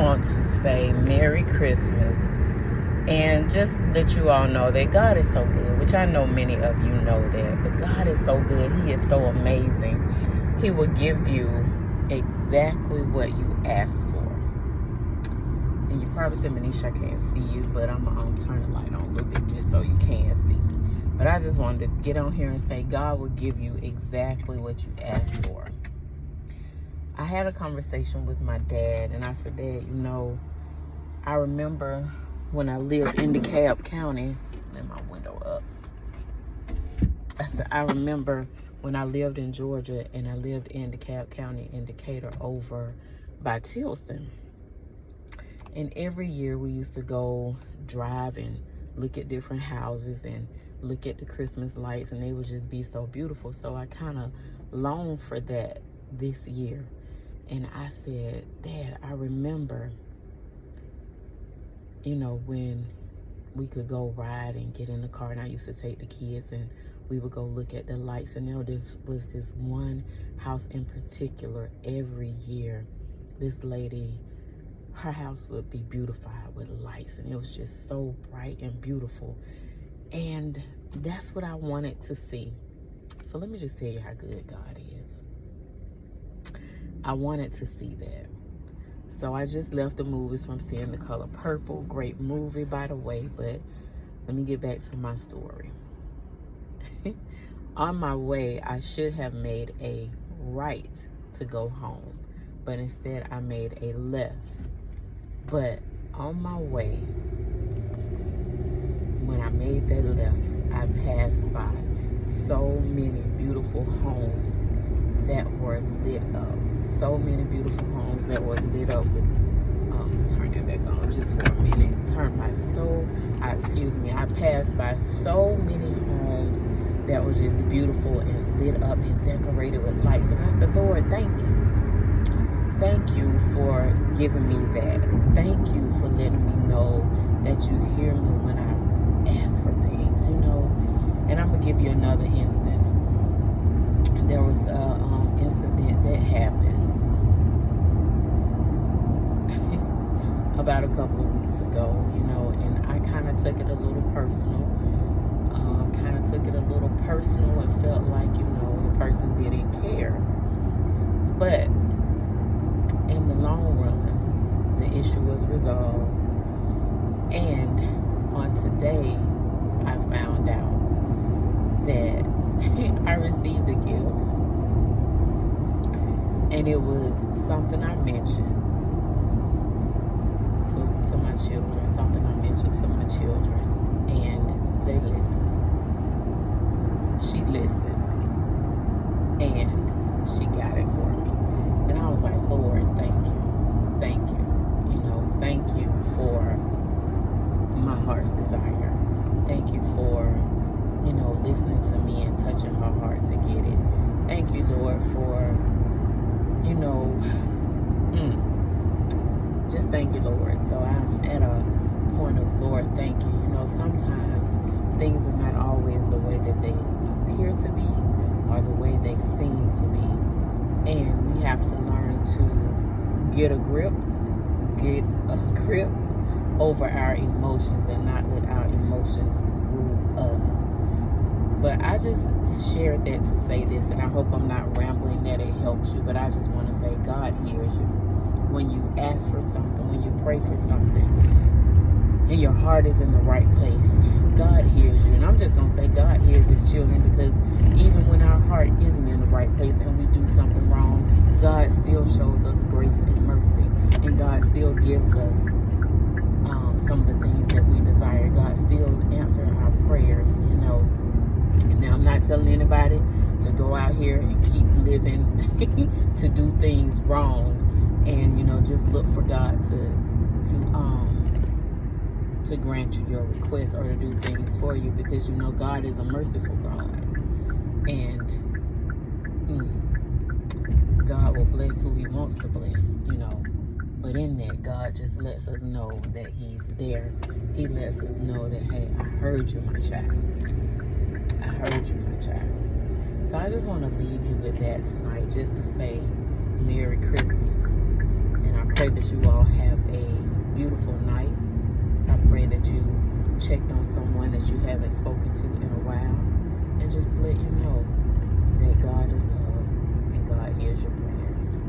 want to say Merry Christmas and just let you all know that God is so good, which I know many of you know that, but God is so good. He is so amazing. He will give you exactly what you ask for. And you probably said, Manisha, I can't see you, but I'm going to turn the light on a little bit just so you can see me. But I just wanted to get on here and say God will give you exactly what you ask for. I had a conversation with my dad, and I said, Dad, you know, I remember when I lived in DeKalb County. Let my window up. I said, I remember when I lived in Georgia and I lived in DeKalb County in Decatur over by Tilson. And every year we used to go drive and look at different houses and look at the Christmas lights, and they would just be so beautiful. So I kind of longed for that this year. And I said, Dad, I remember, you know, when we could go ride and get in the car, and I used to take the kids and we would go look at the lights. And there was this one house in particular every year. This lady, her house would be beautified with lights, and it was just so bright and beautiful. And that's what I wanted to see. So let me just tell you how good God is. I wanted to see that. So I just left the movies from seeing The Color Purple. Great movie, by the way, but let me get back to my story. On my way, I should have made a right to go home, but instead I made a left. But on my way, when I made that left, I passed by so many beautiful homes that were lit up. So many beautiful homes that were lit up with, turn that back on just for a minute. I passed by so many homes that were just beautiful and lit up and decorated with lights. And I said, Lord, thank you. Thank you for giving me that. Thank you for letting me know that you hear me when I ask for things, you know. And I'm going to give you another instance. There was an incident that happened about a couple of weeks ago, you know, and I kind of took it a little personal. And felt like, you know, the person didn't care. But in the long run, the issue was resolved. And on today, I found out that I received a gift. And it was something I mentioned to my children. Something I mentioned to my children. And they listened. She listened. And she got it for me. And I was like, Lord, thank you. Thank you. You know, thank you for my heart's desire. Thank you for, you know, listening to me and touching her heart to get it. Thank you, Lord, for, you know, just thank you, Lord. So I'm at a point of, Lord, thank you. You know, sometimes things are not always the way that they appear to be or the way they seem to be. And we have to learn to get a grip over our emotions and not let our emotions rule us. But I just shared that to say this, and I hope I'm not rambling, that it helps you, but I just want to say God hears you. When you ask for something, when you pray for something, and your heart is in the right place, God hears you. And I'm just going to say God hears his children, because even when our heart isn't in the right place and we do something wrong, God still shows us grace and mercy, and God still gives us some of the things that we desire. God still answers our prayers, you know. Now, I'm not telling anybody to go out here and keep living to do things wrong, and, you know, just look for God to grant you your request or to do things for you, because, you know, God is a merciful God, and God will bless who he wants to bless, you know. But in that, God just lets us know that he's there. He lets us know that, hey, I heard you, my child. I heard you, my child. So I just want to leave you with that tonight, just to say Merry Christmas. And I pray that you all have a beautiful night. I pray that you checked on someone that you haven't spoken to in a while, and just to let you know that God is love and God hears your prayers.